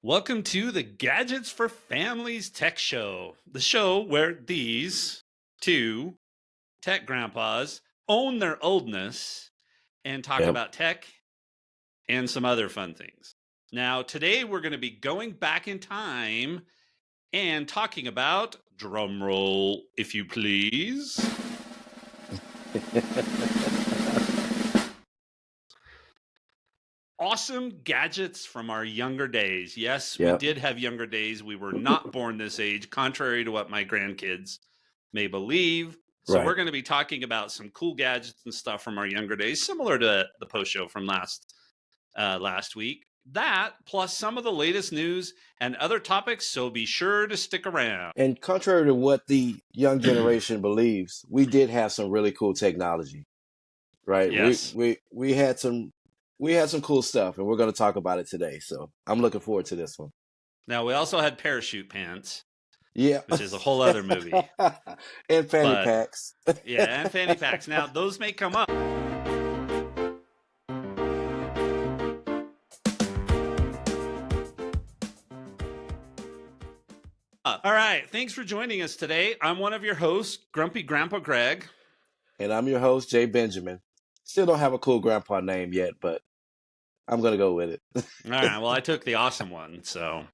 Welcome to the Gadgets for Families Tech Show, the show where these two tech grandpas own their oldness and talk Yep. about tech and some other fun things. Now, today we're going to be going back in time and talking about, drum roll, if you please, awesome gadgets from our younger days. Yes, we Yep. did have younger days. We were not born this age, contrary to what my grandkids may believe. So we're Right. going to be talking about some cool gadgets and stuff from our younger days, similar to the post show from last week. That plus some of the latest news and other topics. So be sure to stick around. And contrary to what the young generation believes, we did have some really cool technology, right? We Yes. we we had some we had some cool stuff, and we're going to talk about it today. So I'm looking forward to this one. Now we also had parachute pants, Yeah. which is a whole other movie. And fanny But packs. yeah, and fanny packs. Now those may come up. All right. Thanks for joining us today. I'm one of your hosts, Grumpy Grandpa Greg. And I'm your host, Jay Benjamin. Still don't have a cool grandpa name yet, but I'm going to go with it. All right. Well, I took the awesome one. So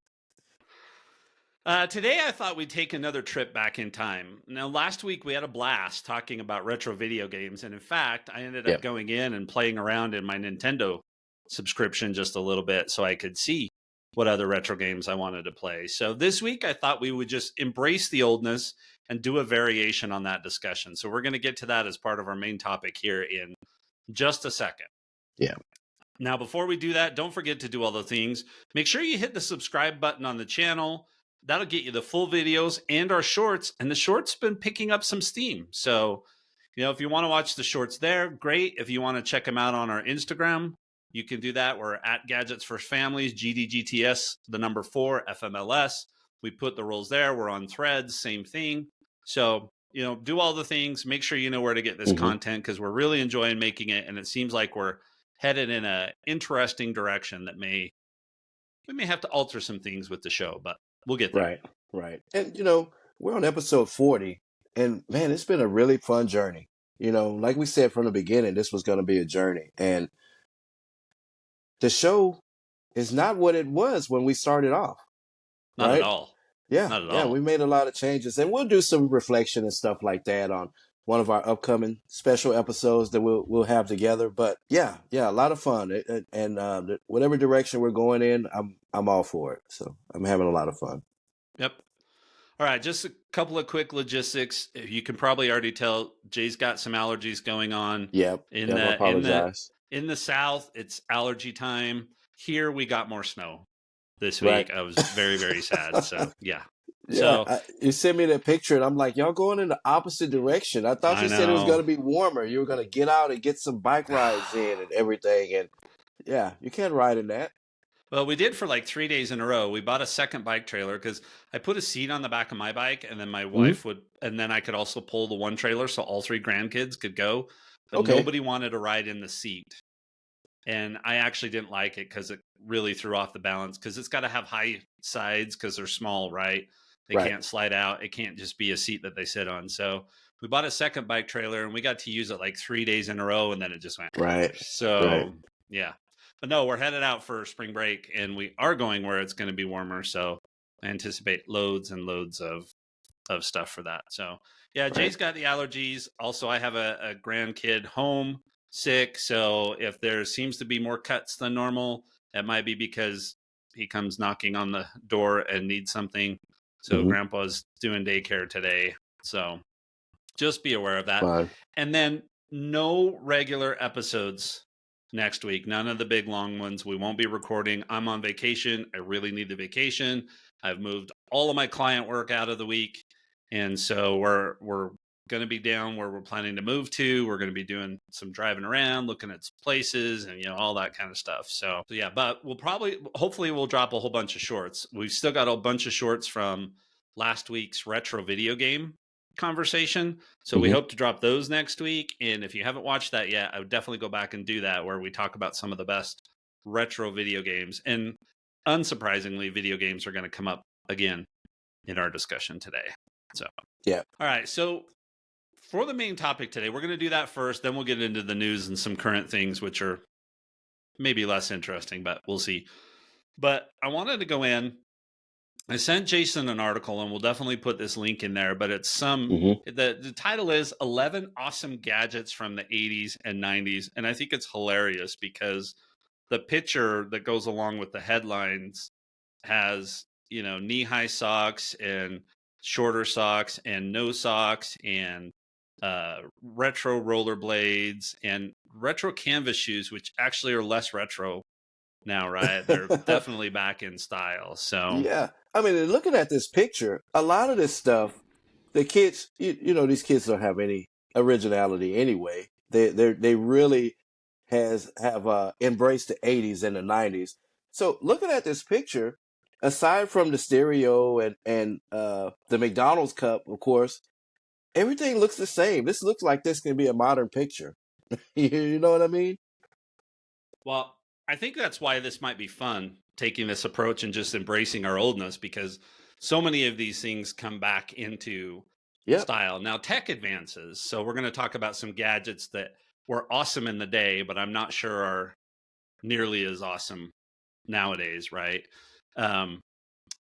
today I thought we'd take another trip back in time. Now, last week we had a blast talking about retro video games. And in fact, I ended up Yep. going in and playing around in my Nintendo subscription just a little bit so I could see what other retro games I wanted to play. So this week I thought we would just embrace the oldness and do a variation on that discussion. So we're going to get to that as part of our main topic here in just a second. Yeah. Now, before we do that, don't forget to do all the things. Make sure you hit the subscribe button on the channel. That'll get you the full videos and our shorts. And the shorts been picking up some steam. So, if you want to watch the shorts there, great. If you want to check them out on our Instagram, you can do that. We're at Gadgets for Families, GDGTS, the number 4, FMLS. We put the rules there. We're on Threads, same thing. So, do all the things. Make sure you know where to get this content because we're really enjoying making it. And it seems like we're headed in an interesting direction that we may have to alter some things with the show, but we'll get there. Right. And we're on episode 40, and man, it's been a really fun journey. Like we said from the beginning, this was going to be a journey, and the show is not what it was when we started off, Not at right? all. Yeah, Not at yeah, all. we made a lot of changes, and we'll do some reflection and stuff like that on one of our upcoming special episodes that we'll have together. But yeah, a lot of fun, and whatever direction we're going in, I'm all for it. So I'm having a lot of fun. Yep. All right, just a couple of quick logistics. You can probably already tell Jay's got some allergies going on. Yep. In I the in the apologize. in the South, it's allergy time. Here we got more snow this Right. week. I was very, very sad. So yeah. Yeah, So you sent me that picture, and I'm like, y'all going in the opposite direction. I thought I you said it was going know. to be warmer. You were going to get out and get some bike rides in and everything. And yeah, you can't ride in that. Well, we did for like 3 days in a row. We bought a second bike trailer because I put a seat on the back of my bike, and then my Hmm. wife would, and then I could also pull the one trailer so all 3 grandkids could go. But Okay. nobody wanted to ride in the seat. And I actually didn't like it because it really threw off the balance because it's got to have high sides because they're small, right? They Right. can't slide out. It can't just be a seat that they sit on. So we bought a second bike trailer and we got to use it like 3 days in a row, and then it just went. Right. Right. So yeah. But no, we're headed out for spring break and we are going where it's going to be warmer. So I anticipate loads and loads of stuff for that. So yeah, Right. Jay's got the allergies. Also, I have a grandkid home sick. So if there seems to be more cuts than normal, it might be because he comes knocking on the door and needs something. So Hmm. grandpa's doing daycare today. So just be aware of that. Fine. And then no regular episodes next week. None of the big long ones. We won't be recording. I'm on vacation. I really need the vacation. I've moved all of my client work out of the week. And so we're going to be down where we're planning to move to. We're going to be doing some driving around, looking at places and all that kind of stuff. So yeah, but hopefully we'll drop a whole bunch of shorts. We've still got a bunch of shorts from last week's retro video game conversation. So we Hmm. hope to drop those next week. And if you haven't watched that yet, I would definitely go back and do that where we talk about some of the best retro video games. And unsurprisingly, video games are going to come up again in our discussion today. So, Yeah. All right. So for the main topic today, we're going to do that first. Then we'll get into the news and some current things, which are maybe less interesting, but we'll see. But I wanted to go in. I sent Jason an article, and we'll definitely put this link in there. But it's the title is 11 Awesome Gadgets from the 80s and 90s. And I think it's hilarious because the picture that goes along with the headlines has, knee-high socks and shorter socks and no socks and retro rollerblades and retro canvas shoes, which actually are less retro now, right? They're definitely back in style. So Yeah. I mean, looking at this picture, a lot of this stuff, the kids, these kids don't have any originality anyway. They really have embraced the 80s and the 90s. So looking at this picture, aside from the stereo and the McDonald's cup, of course, everything looks the same. This looks like this can be a modern picture. You know what I mean? well, I think that's why this might be fun, taking this approach and just embracing our oldness, because so many of these things come back into Yep. style. Now, tech advances. So we're going to talk about some gadgets that were awesome in the day, but I'm not sure are nearly as awesome nowadays, right? Um,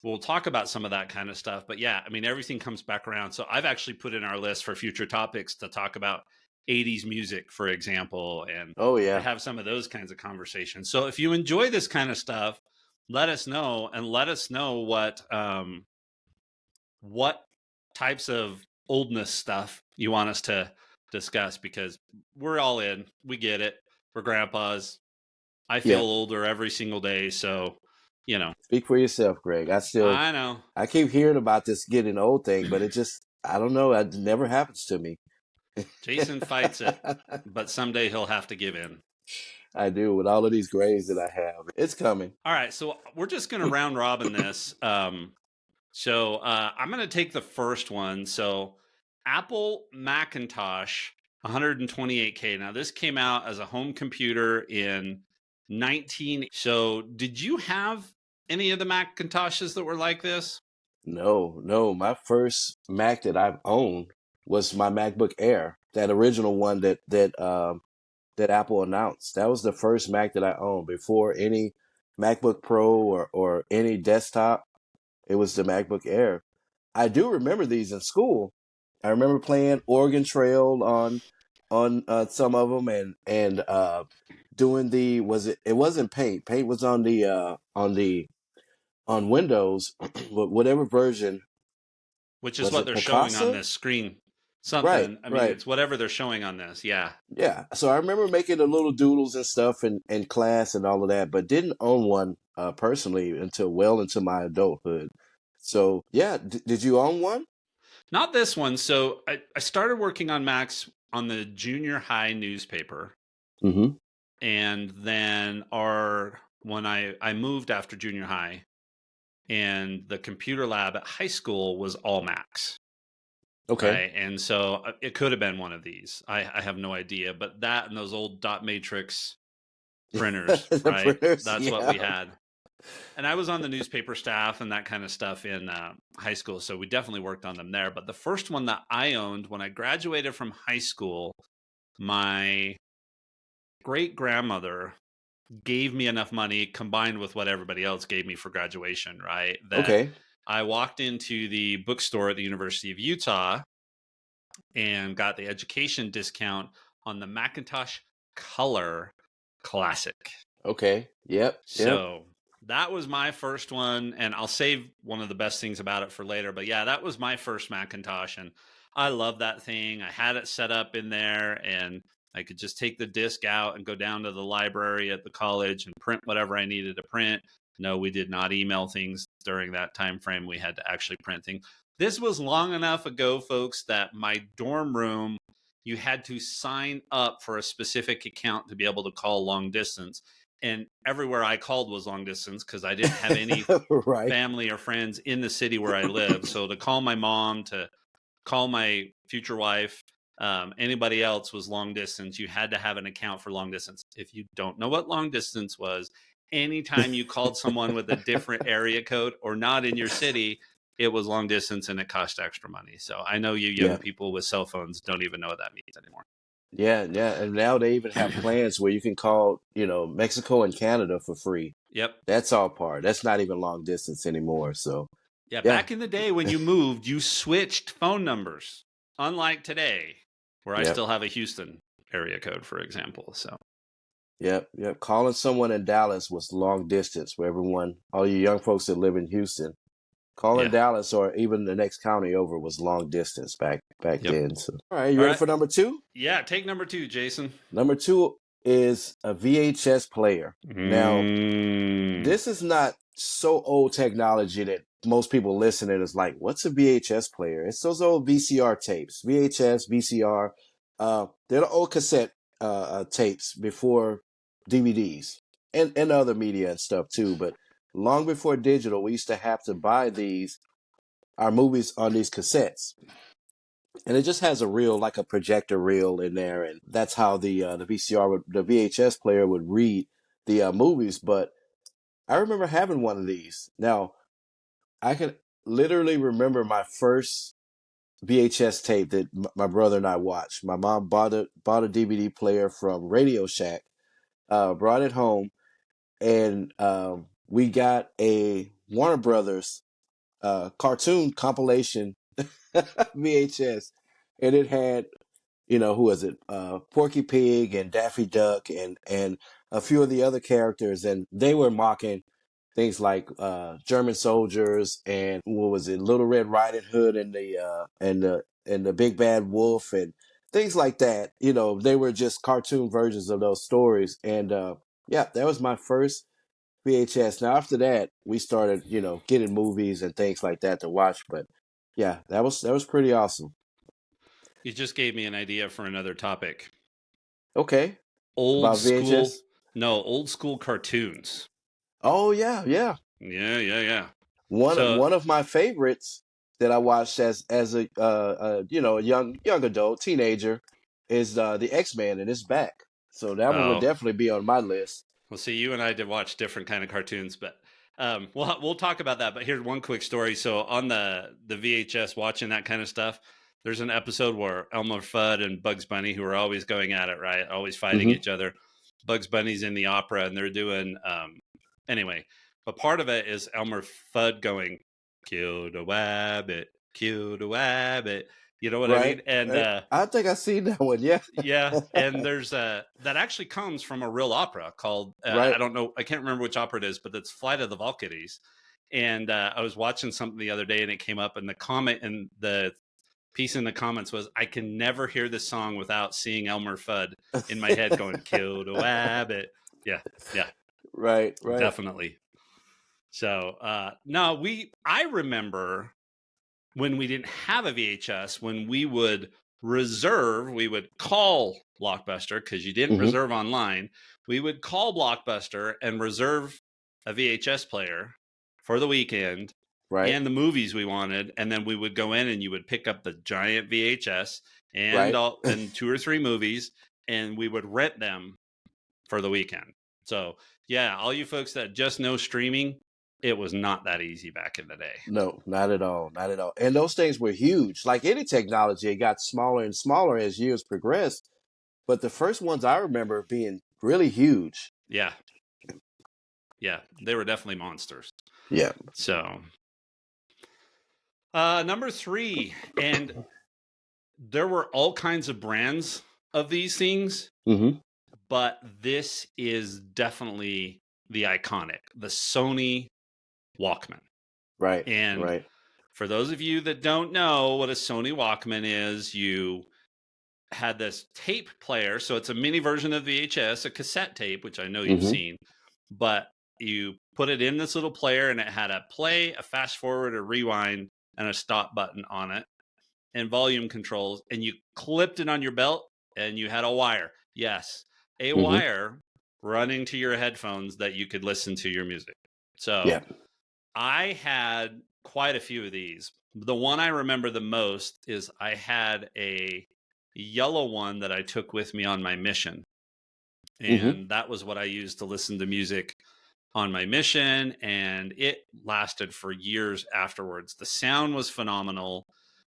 we'll talk about some of that kind of stuff. But yeah, I mean, everything comes back around. So I've actually put in our list for future topics to talk about 80s music, for example, and Oh to yeah. have some of those kinds of conversations. So if you enjoy this kind of stuff, let us know, and let us know what types of oldness stuff you want us to discuss, because we're all in. We get it. We're grandpas. I feel Yeah. older every single day. So, Speak for yourself, Greg. I know. I keep hearing about this getting old thing, but I don't know. It never happens to me. Jason fights it, but someday he'll have to give in. I do with all of these grades that I have. It's coming. All right. So we're just going to round robin this. I'm going to take the first one. So Apple Macintosh 128K. Now, this came out as a home computer in 19. So did you have any of the Macintoshes that were like this? No, no. My first Mac that I've owned was my MacBook Air, that original one that Apple announced. That was the first Mac that I owned before any MacBook Pro or any desktop. It was the MacBook Air. I do remember these in school. I remember playing Oregon Trail on some of them and doing it wasn't Paint. Paint was on Windows, whatever version. Which is Was what it they're showing on Picasa? this screen. Right, Something. I mean, right. it's whatever they're showing on this. Yeah. Yeah. So I remember making the little doodles and stuff in class and all of that, but didn't own one personally until well into my adulthood. So yeah, did you own one? Not this one. So I started working on Macs on the junior high newspaper. Mm-hmm. And then when I moved after junior high, and the computer lab at high school was all Macs. Okay. Right. And so it could have been one of these. I have no idea. But that and those old dot matrix printers, The right? printers, That's what yeah. we had. And I was on the newspaper staff and that kind of stuff in high school. So we definitely worked on them there. But the first one that I owned when I graduated from high school, my great grandmother gave me enough money combined with what everybody else gave me for graduation, right? That Okay. I walked into the bookstore at the University of Utah and got the education discount on the Macintosh Color Classic. Okay. Yep. Yep. So that was my first one, and I'll save one of the best things about it for later. But yeah, that was my first Macintosh, and I love that thing. I had it set up in there, and I could just take the disc out and go down to the library at the college and print whatever I needed to print. No, we did not email things during that time frame. We had to actually print things. This was long enough ago, folks, that my dorm room, you had to sign up for a specific account to be able to call long distance. And everywhere I called was long distance because I didn't have any Right. family or friends in the city where I live. So to call my mom, to call my future wife, anybody else was long distance. You had to have an account for long distance. If you don't know what long distance was, anytime you called someone with a different area code or not in your city, it was long distance and it cost extra money. So I know you young Yeah. people with cell phones don't even know what that means anymore. Yeah, yeah. And now they even have plans where you can call, Mexico and Canada for free. Yep. That's all part. That's not even long distance anymore. So, Yeah, yeah. back in the day when you moved, you switched phone numbers. Unlike today, where I Yep. still have a Houston area code, for example. So Yep. Yep. Calling someone in Dallas was long distance for everyone, all you young folks that live in Houston. Calling yeah. Dallas or even the next county over was long distance back Yep. then. So, all right, you All ready right. for number two? Yeah, take number 2, Jason. Number two is a VHS player. Now, this is not so old technology that most people listening is like, what's a VHS player? It's those old VCR tapes, VHS, VCR. They're the old cassette tapes before DVDs and other media and stuff too. But long before digital, we used to have to buy our movies on these cassettes. And it just has a reel, like a projector reel in there, and that's how the the VHS player would read the movies. But I remember having one of these. Now, I can literally remember my first VHS tape that my brother and I watched. My mom bought a DVD player from Radio Shack, brought it home, and we got a Warner Brothers cartoon compilation VHS, and it had who was it? Porky Pig and Daffy Duck and a few of the other characters, and they were mocking things like German soldiers and what was it, Little Red Riding Hood and the Big Bad Wolf and things like that. They were just cartoon versions of those stories. And yeah, that was my first VHS. Now after that, we started getting movies and things like that to watch. But yeah, that was pretty awesome. You just gave me an idea for another topic. Okay, Old about school, VHS. no, old school cartoons. Oh yeah, yeah. Yeah. One So, one of my favorites that I watched as a young adult teenager is the X-Men, and it's back. So that one would oh, definitely be on my list. well, see, you and I did watch different kind of cartoons, but we'll talk about that. But here's one quick story. So on the VHS, watching that kind of stuff, there's an episode where Elmer Fudd and Bugs Bunny, who are always going at it, right, always fighting Hmm. each other. Bugs Bunny's in the opera, and they're doing anyway. But part of it is Elmer Fudd going, "Kill the wabbit, kill the wabbit." You know what I Right, mean? And right. I think I seen that one. Yeah. yeah, and there's that actually comes from a real opera called I Right. don't know, I can't remember which opera it is, but it's Flight of the Valkyries. And I was watching something the other day, and it came up, and the comment and the piece in the comments was, "I can never hear this song without seeing Elmer Fudd in my head going, 'Kill the wabbit.'" Yeah, yeah, Right. Right. definitely. So no, I remember when we didn't have a VHS, when we would call Blockbuster, because you didn't Hmm. reserve online. We would call Blockbuster and reserve a VHS player for the weekend Right. and the movies we wanted, and then we would go in and you would pick up the giant VHS and Right. and 2 or 3 movies, and we would rent them for the weekend. So yeah, all you folks that just know streaming, it was not that easy back in the day. No, not at all. Not at all. And those things were huge. Like any technology, it got smaller and smaller as years progressed. But the first ones I remember being really huge. Yeah, yeah, they were definitely monsters. Yeah. So, number 3, and there were all kinds of brands of these things, Hmm. but this is definitely the iconic, the Sony Walkman. Right. And Right. for those of you that don't know what a Sony Walkman is, you had this tape player. So it's a mini version of VHS, a cassette tape, which I know you've Hmm. seen, but you put it in this little player, and it had a play, a fast forward, a rewind, and a stop button on it, and volume controls. And you clipped it on your belt, and you had a wire. Yes, a Hmm. wire running to your headphones that you could listen to your music. So Yeah. I had quite a few of these. The one I remember the most is I had a yellow one that I took with me on my mission. Hmm. And that was what I used to listen to music on my mission, and it lasted for years afterwards. The sound was phenomenal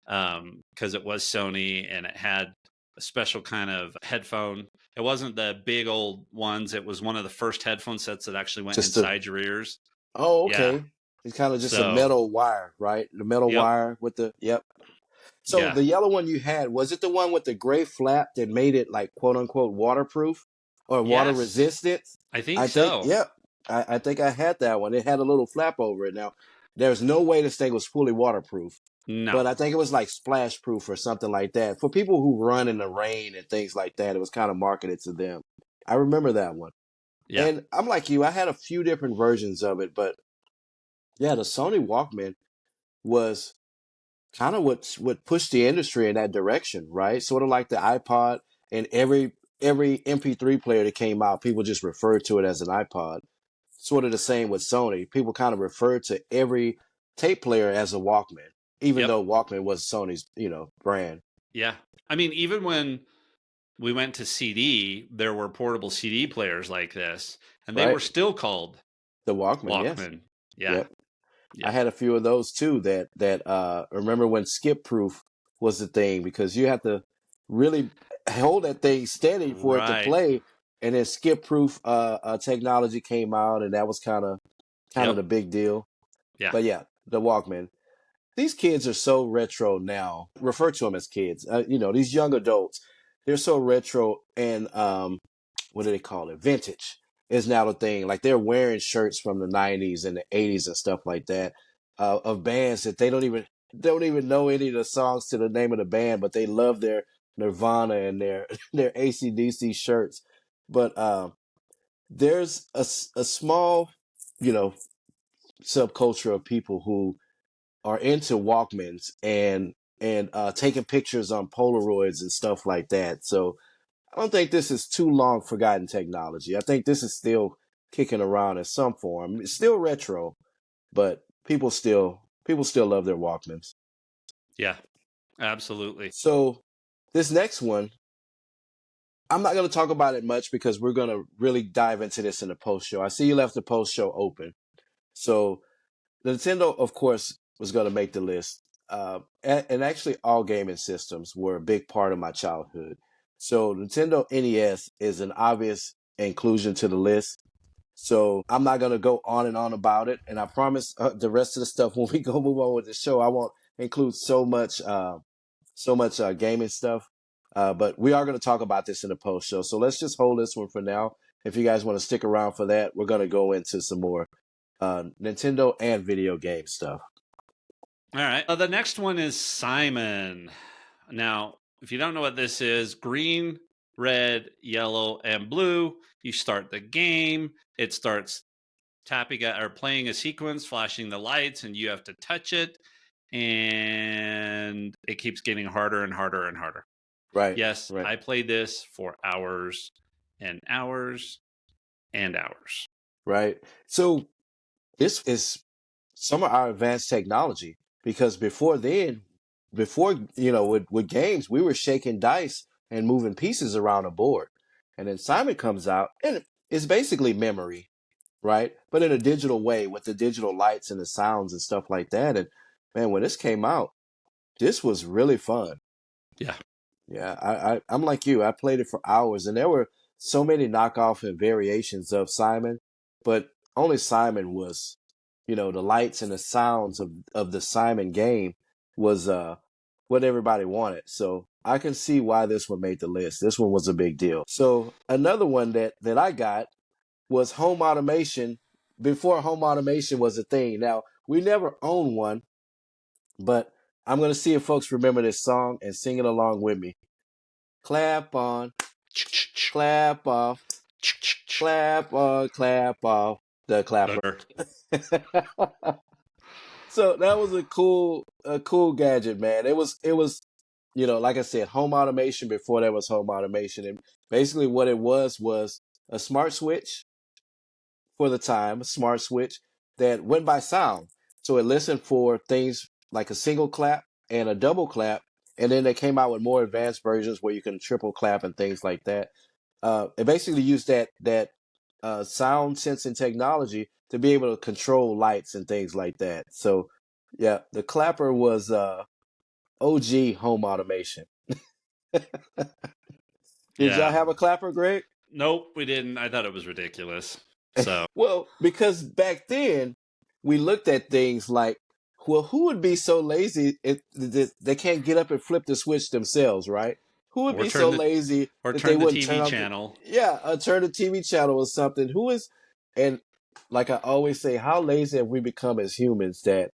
because it was Sony and it had a special kind of headphone. It wasn't the big old ones. It was one of the first headphone sets that actually went Just a inside your ears. Oh, Yeah. okay. It's kind of just a So, metal wire, right? The metal yep. wire with the yep. So Yeah. the yellow one you had, was it the one with the gray flap that made it like quote unquote waterproof or water Yes. resistant? I think I think, so. yep. I think I had that one. It had a little flap over it. Now, there's no way this thing was fully waterproof, No. but I think it was like splash proof or something like that. For people who run in the rain and things like that, it was kind of marketed to them. I remember that one. Yeah. And I'm like you, I had a few different versions of it, but yeah, the Sony Walkman was kind of what pushed the industry in that direction, right? Sort of like the iPod, and every MP3 player that came out, people just referred to it as an iPod. Sort of the same with Sony. People kind of referred to every tape player as a Walkman, even Yep. though Walkman was Sony's, brand. Yeah. I mean, even when we went to CD, there were portable CD players like this, and they were Right? still called The Walkman, yes. Walkman. Yeah. Yep. I Yeah. had a few of those too that remember when skip proof was the thing, because you have to really hold that thing steady for it to Right. play, and then skip proof technology came out, and that was kind of the Yep. big deal. Yeah. But yeah, the Walkman. These kids are so retro now. Refer to them as kids. These young adults, they're so retro, and what do they call it? Vintage is now the thing. Like they're wearing shirts from the '90s and the '80s and stuff like that, of bands that they don't even know any of the songs to the name of the band, but they love their Nirvana and their their AC/DC shirts. But there's a small, you know, subculture of people who are into Walkmans and taking pictures on Polaroids and stuff like that. So I don't think this is too long forgotten technology. I think this is still kicking around in some form. It's still retro, but people still love their Walkmans. Yeah. Absolutely. So this next one, I'm not going to talk about it much because we're going to really dive into this in the post show. I see you left the post show open. So Nintendo, of course, was going to make the list. And actually, all gaming systems were a big part of my childhood. So Nintendo NES is an obvious inclusion to the list. So I'm not going to go on and on about it. And I promise the rest of the stuff when we go move on with the show, I won't include so much gaming stuff. But we are going to talk about this in the post show. So let's just hold this one for now. If you guys want to stick around for that, we're going to go into some more Nintendo and video game stuff. All right. The next one is Simon. Now, if you don't know what this is, green, red, yellow, and blue, you start the game. It starts tapping or playing a sequence, flashing the lights, and you have to touch it. And it keeps getting harder and harder and harder. Right. Yes, Right. I played this for hours and hours and hours. Right. So this is some of our advanced technology, because before then, with games, we were shaking dice and moving pieces around a board. And then Simon comes out, and it's basically memory, right? But in a digital way with the digital lights and the sounds and stuff like that. And man, when this came out, this was really fun. Yeah. Yeah, I'm like you. I played it for hours, and there were so many knockoff and variations of Simon, but only Simon was, the lights and the sounds of the Simon game was what everybody wanted. So I can see why this one made the list. This one was a big deal. So another one that I got was home automation before home automation was a thing. Now, we never owned one, but I'm going to see if folks remember this song and sing it along with me. Clap on, clap off, clap on, clap off the clapper. So that was a cool gadget, man. It was, like I said, home automation before there was home automation. And basically what it was a smart switch for the time, a smart switch that went by sound. So it listened for things like a single clap and a double clap. And then they came out with more advanced versions where you can triple clap and things like that. It basically used that sound sensing technology to be able to control lights and things like that. So yeah, the clapper was OG home automation. Did y'all Yeah. have a clapper, Greg? Nope, we didn't. I thought it was ridiculous. So Well, because back then we looked at things like, well, who would be so lazy if they can't get up and flip the switch themselves, right? Who would or be turn so the lazy or that they turn the wouldn't turn TV off channel. turn the TV channel or something? Who is, and like I always say, how lazy have we become as humans that,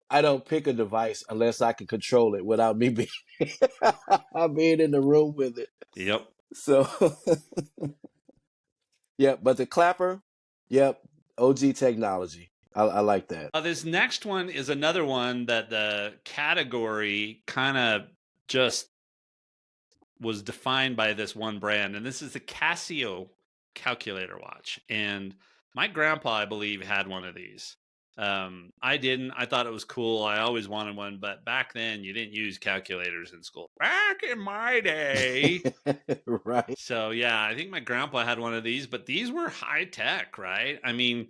I don't pick a device unless I can control it without me being, being in the room with it. Yep. So, yeah, but the clapper, yep, OG technology. I like that. This next one is another one that the category kind of just was defined by this one brand, and this is the Casio calculator watch. And my grandpa, I believe, had one of these. I didn't. I thought it was cool. I always wanted one, but back then you didn't use calculators in school. Back in my day. Right. So yeah, I think my grandpa had one of these, but these were high tech, right? I mean,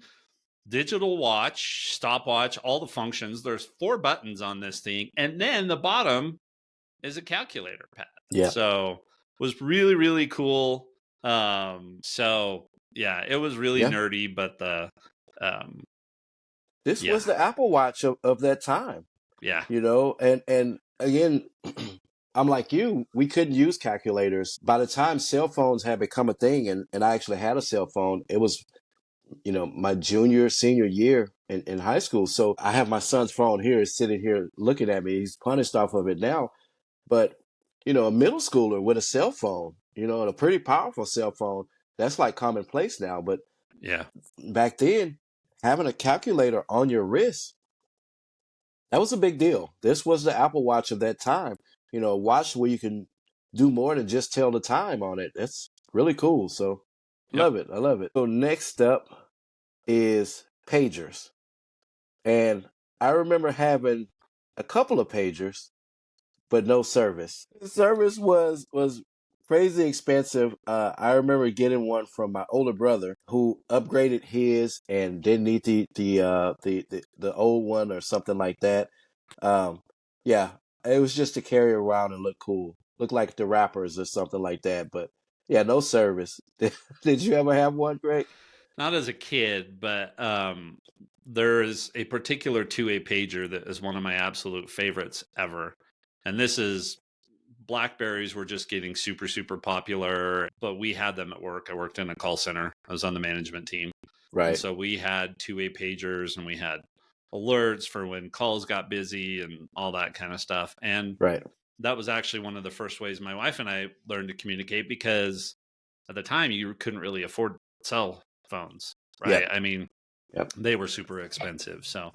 digital watch, stopwatch, all the functions. There's 4 buttons on this thing, and then the bottom is a calculator pad. Yeah. So was really, really cool. So yeah, it was really Yeah. nerdy, but um This yeah. was the Apple Watch of that time, Yeah. and again, I'm like you, we couldn't use calculators. By the time cell phones had become a thing, and I actually had a cell phone, it was, my senior year in high school. So I have my son's phone here, sitting here looking at me. He's punished off of it now. But, a middle schooler with a cell phone, and a pretty powerful cell phone, that's like commonplace now. But Yeah. back then, having a calculator on your wrist, that was a big deal. This was the Apple Watch of that time. A watch where you can do more than just tell the time on it. That's really cool. So Yep. love it. I love it. So next up is pagers. And I remember having a couple of pagers, but no service. The service was crazy expensive. I remember getting one from my older brother who upgraded his and didn't need the old one or something like that. Um, yeah, it was just to carry around and look cool, look like the rappers or something like that. But yeah, no service. Did you ever have one, Greg? Not as a kid, but there's a particular 2A pager that is one of my absolute favorites ever. And this is Blackberries were just getting super, super popular, but we had them at work. I worked in a call center. I was on the management team. And Right, so we had 2A pagers and we had alerts for when calls got busy and all that kind of stuff. And right. that was actually one of the first ways my wife and I learned to communicate, because at the time you couldn't really afford cell phones, right? Yep, I mean, yep. they were super expensive. So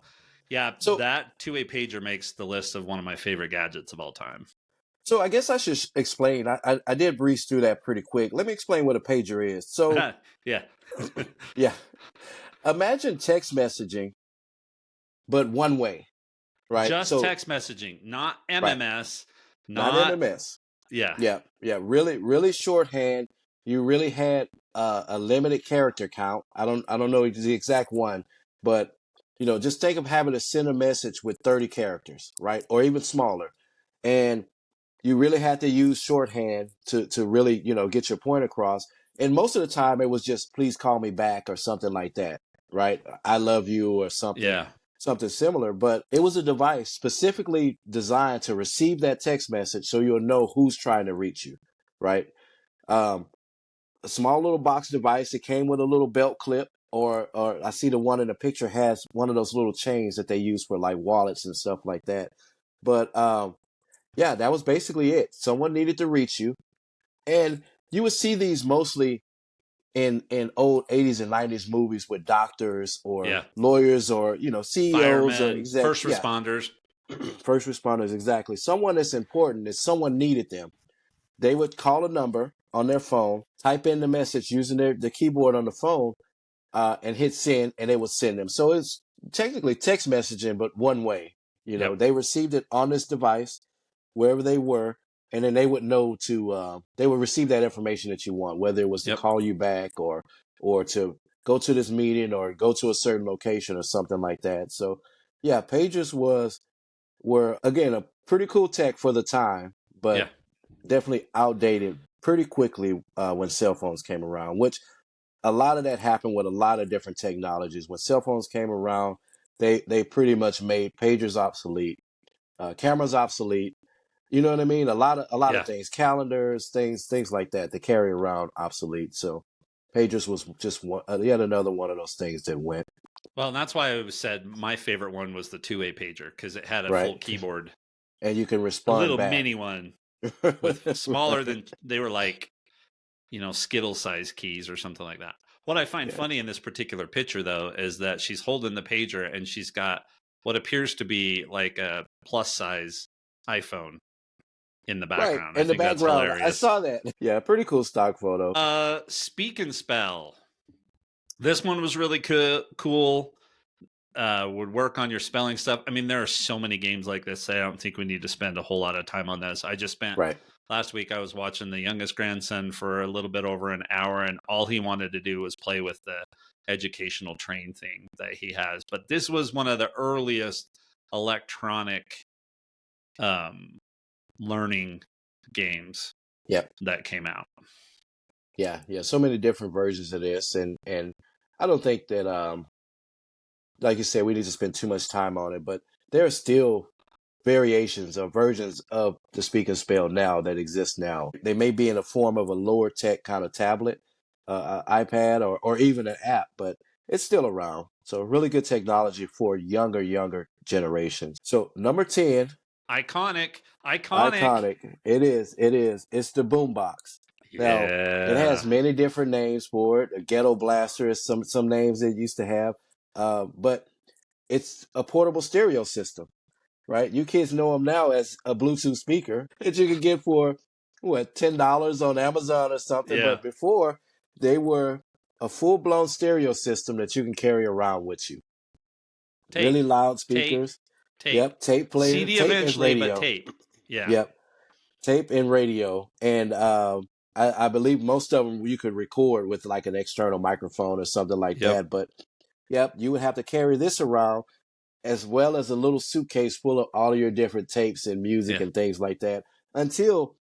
yeah, So that 2A pager makes the list of one of my favorite gadgets of all time. So I guess I should explain. I did breeze through that pretty quick. Let me explain what a pager is. So Yeah. yeah, imagine text messaging, but one way, right? Just So text messaging, not right, MMS, not not MMS. yeah. Yeah, yeah, really, really shorthand. You really had a limited character count. I don't know the exact one, but just think of having to send a message with 30 characters, right, or even smaller, and you really had to use shorthand to really get your point across. And most of the time it was just please call me back or something like that, right? I love you or Yeah. something similar. But it was a device specifically designed to receive that text message so you'll know who's trying to reach you, right? um, a small little box device. It came with a little belt clip, or I see the one in the picture has one of those little chains that they use for like wallets and stuff like that. But yeah, that was basically it. Someone needed to reach you, and you would see these mostly in old 80s and 90s movies with doctors or Yeah. lawyers or CEOs or Firemen, exec. first Yeah, responders. first responders, exactly. Someone that's important, that someone needed them. They would call a number on their phone, type in the message using the keyboard on the phone, and hit send, and they would send them. So it's technically text messaging, but one way. Yep. They received it on this device wherever they were. and then they would know they would receive that information that you want, whether it was to Yep. call you back or to go to this meeting or go to a certain location or something like that. So yeah, pagers were again a pretty cool tech for the time, Yeah. but definitely outdated pretty quickly when cell phones came around, which a lot of that happened with a lot of different technologies. When cell phones came around, they pretty much made pagers obsolete, cameras obsolete. You know what I mean? A lot of Yeah. things, calendars, things like that, they carry around obsolete. So pagers was just one, yet another one of those things that went Well, and that's why I said my favorite one was the two-way pager because it had a full right, keyboard, and you can a respond little back. mini one with smaller Right. than they were like, Skittle size keys or something like that. What I find Yeah. funny in this particular picture, though, is that she's holding the pager and she's got what appears to be like a plus size iPhone in the Right. background. I In the think that's background, I hilarious. saw that. Yeah, pretty cool stock photo. Speak and Spell. This one was really cool. Would work on your spelling stuff. I mean, there are so many games like this. I don't think we need to spend a whole lot of time on this. I just spent Right. last week. I was watching the youngest grandson for a little bit over an hour, and all he wanted to do was play with the educational train thing that he has. But this was one of the earliest electronic um, learning games Yep. that came out. Yeah. Yeah. So many different versions of this, and I don't think that like you said, we need to spend too much time on it, but there are still variations or versions of the Speak and Spell now that exist now. They may be in the form of a lower tech kind of tablet, iPad, or even an app, but it's still around. So really good technology for younger generations. So number 10, Iconic. iconic. It is. It's the BoomBox. Now, it Yeah. has many different names for it. A ghetto blaster is some names it used to have. But it's a portable stereo system, right? You kids know them now as a Bluetooth speaker that you can get for what, $10 on Amazon or something. Yeah. But before, they were a full blown stereo system that you can carry around with you. Tape. Really loud Tape. speakers. Tape. Yep, tape player, CD tape and eventually, but radio. tape. Yeah. Yep, tape and radio. And I believe most of them you could record with like an external microphone or something like Yep. that. But yep, you would have to carry this around as well as a little suitcase full of all your different tapes and music Yeah. and things like that until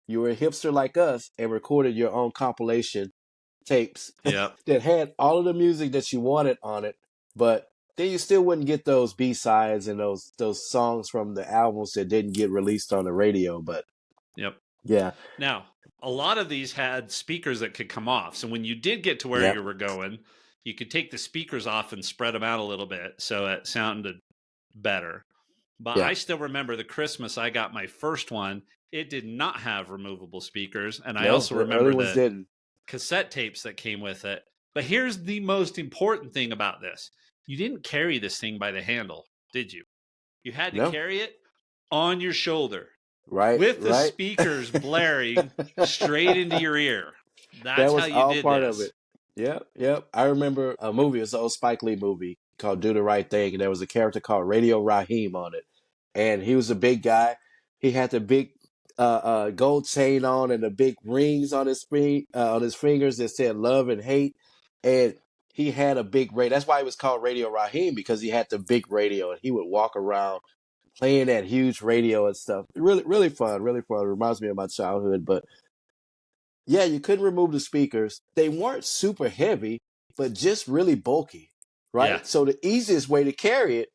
you were a hipster like us and recorded your own compilation tapes Yep. that had all of the music that you wanted on it, but then you still wouldn't get those B-sides and those songs from the albums that didn't get released on the radio. But Yep. yeah, Now, a lot of these had speakers that could come off. So when you did get to where yep, you were going, you could take the speakers off and spread them out a little bit so it sounded better. But I yep. still remember the Christmas I got my first one. It did not have removable speakers. And I No, also the early remember ones the didn't. cassette tapes that came with it. But here's the most important thing about this: you didn't carry this thing by the handle, did you? You had to No, carry it on your shoulder right, with the right. speakers blaring straight into your ear. That That's how was you all did part of it. this. Yep, yep. I remember a movie, it was an old Spike Lee movie called Do the Right Thing, and there was a character called Radio Raheem on it. And he was a big guy. He had the big gold chain on and the big rings on on his fingers that said love and hate. And he had a big radio. That's why he was called Radio Raheem, because he had the big radio and he would walk around playing that huge radio and stuff. Really, really fun, really fun. It reminds me of my childhood, but yeah, you couldn't remove the speakers. They weren't super heavy, but just really bulky, Yeah. right? So the easiest way to carry it,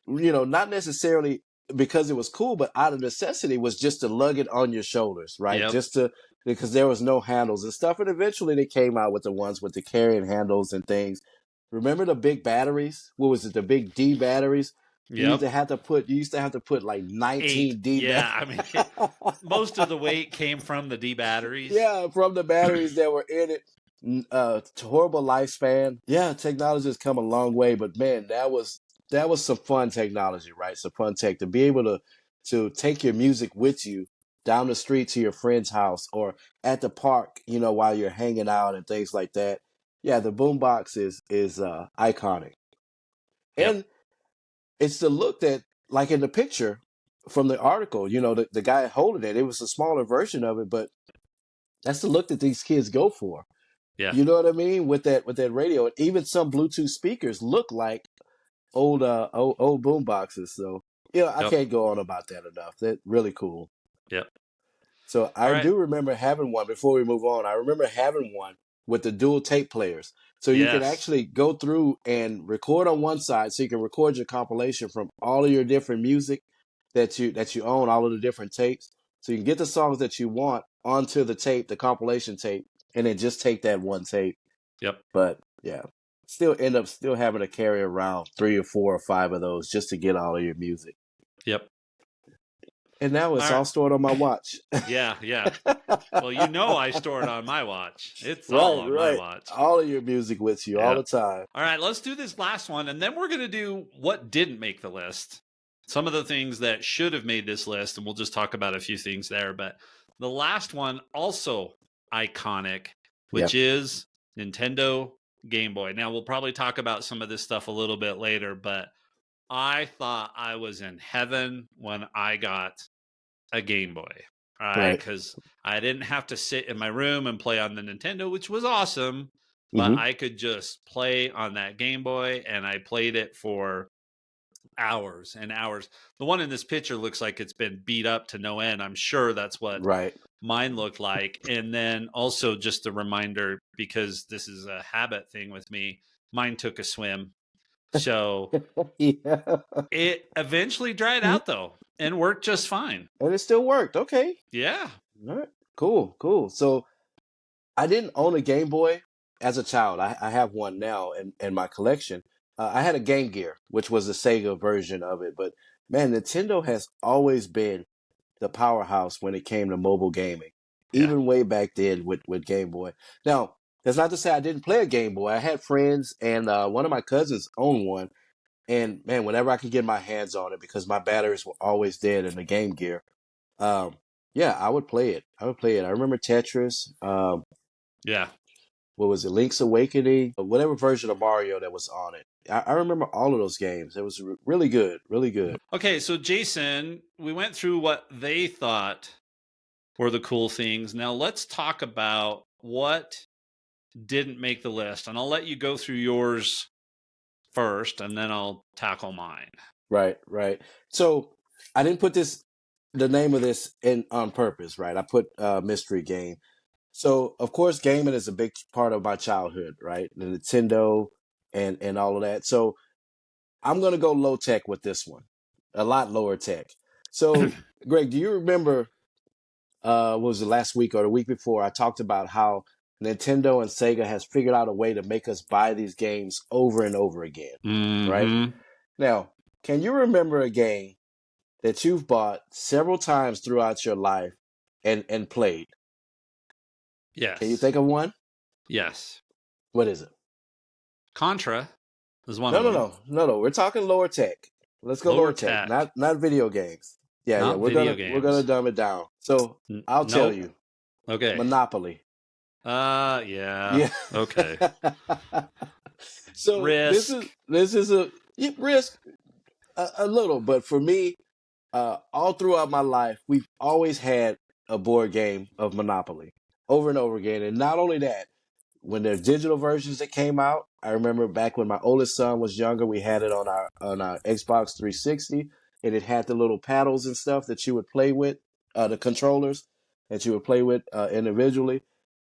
not necessarily because it was cool, but out of necessity, was just to lug it on your shoulders, right? Yep. Because there was no handles and stuff. And eventually they came out with the ones with the carrying handles and things. Remember the big batteries? What was it? The big D batteries? Yep. You used to have to put like 19 8. D Yeah. I mean, batteries. most of the weight came from the D batteries. Yeah, from the batteries that were in it. Horrible lifespan. Yeah, technology has come a long way, but man, that was some fun technology, right? Some fun tech to be able to take your music with you down the street to your friend's house or at the park, while you're hanging out and things like that. Yeah, the boombox is iconic, Yep. and it's the look that, like in the picture. from the article, the guy holding it, it was a smaller version of it, but that's the look that these kids go for. Yeah. You know what I mean? With that radio, and even some Bluetooth speakers look like old boom boxes. So I Yep. can't go on about that enough. That really cool. Yep. So All I right. do remember having one. Before we move on, I remember having one with the dual tape players. So you can Yes. actually go through and record on one side, so you can record your compilation from all of your different music that you own, all of the different tapes. So you can get the songs that you want onto the tape, the compilation tape, and then just take that one tape. Yep. But yeah, still end up still having to carry around 3 or 4 or 5 of those just to get all of your music. Yep. And now All it's right. all stored on my watch. Yeah. Yeah. Well, I store it on my watch. It's all Right, on my right. watch. All of your music with you all Yeah. the time. All right, let's do this last one, and then we're going to do what didn't make the list. Some of the things that should have made this list, and we'll just talk about a few things there. But the last one, also iconic, which Yep. is Nintendo Game Boy. Now, we'll probably talk about some of this stuff a little bit later, but I thought I was in heaven when I got a Game Boy. All right, Right. because I didn't have to sit in my room and play on the Nintendo, which was awesome, but Mm-hmm. I could just play on that Game Boy, and I played it for hours and hours. The one in this picture looks like it's been beat up to no end. I'm sure that's what Right. mine looked like. And then also just a reminder, because this is a habit thing with me, mine took a swim. So Yeah. it eventually dried out though and worked just fine. And it still worked. Okay. Yeah. All right. Cool. Cool. So I didn't own a Game Boy as a child. I have one now in my collection. I had a Game Gear, which was the Sega version of it. But man, Nintendo has always been the powerhouse when it came to mobile gaming, Yeah. even way back then with Game Boy. Now, that's not to say I didn't play a Game Boy. I had friends, and one of my cousins owned one. And man, whenever I could get my hands on it, because my batteries were always dead in the Game Gear, um, yeah, I would play it. I would play it. I remember Tetris. Yeah. What was it? Link's Awakening, whatever version of Mario that was on it. I remember all of those games. It was really good, really good. Okay, so Jason, we went through what they thought were the cool things. Now let's talk about what didn't make the list. And I'll let you go through yours first, and then I'll tackle mine. Right, right. So I didn't put the name of this in on purpose, right? I put mystery game. So of course, gaming is a big part of my childhood, right? The Nintendo and all of that. So I'm gonna go low tech with this one, a lot lower tech. So, Greg, do you remember? What was it, last week or the week before? I talked about how Nintendo and Sega has figured out a way to make us buy these games over and over again, right? Mm-hmm. Now, can you remember a game that you've bought several times throughout your life and played? Can you Yes. think of one? Yes. What is it? Contra is one No, of no, them. no, no, no. We're talking lower tech. Let's go Lower lower tech, tech, not video games. Yeah, yeah. not We're video gonna we're gonna games. dumb it down. So I'll tell Nope. you, Okay. Monopoly. Yeah. Yeah. Okay. So Risk. this is a risk a little, but for me, all throughout my life, we've always had a board game of Monopoly over and over again. And not only that, when there's digital versions that came out, I remember back when my oldest son was younger, we had it on our Xbox 360, and it had the little paddles and stuff that you would play with, the controllers that you would play with individually.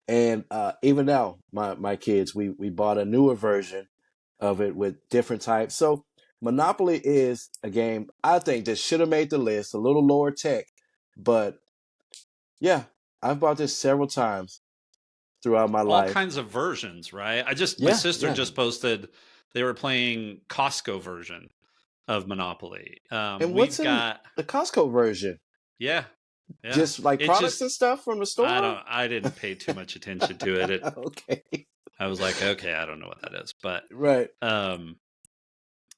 And even now, my kids, we bought a newer version of it with different types. So Monopoly is a game I think that should have made the list, a little lower tech, but yeah, I've bought this several times throughout my All life. kinds of versions, right? My Yeah, sister yeah. just posted they were playing Costco version of Monopoly. And what's We've in got, the Costco version? yeah, yeah. Just like It's products just and stuff from the store? I didn't pay too much attention to it. Okay. I was like, okay, I don't know what that is, Right, um,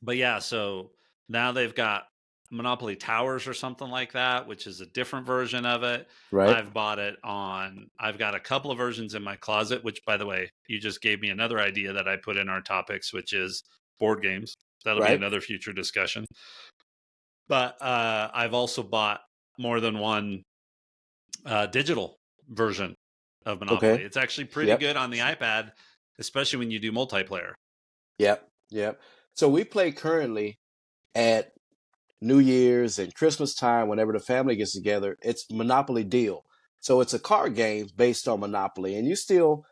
but yeah. So now they've got Monopoly Towers or something like that, which is a different version of it. right, I've bought it on. I've got a couple of versions in my closet. Which, by the way, you just gave me another idea that I put in our topics, which is board games. That'll be right. another future discussion. But I've also bought more than one digital version of Monopoly. Okay. It's actually pretty Yep. good on the iPad, especially when you do multiplayer. Yep. Yep. So we play currently at New Year's and Christmas time, whenever the family gets together, it's Monopoly Deal. So it's a card game based on Monopoly, and you still,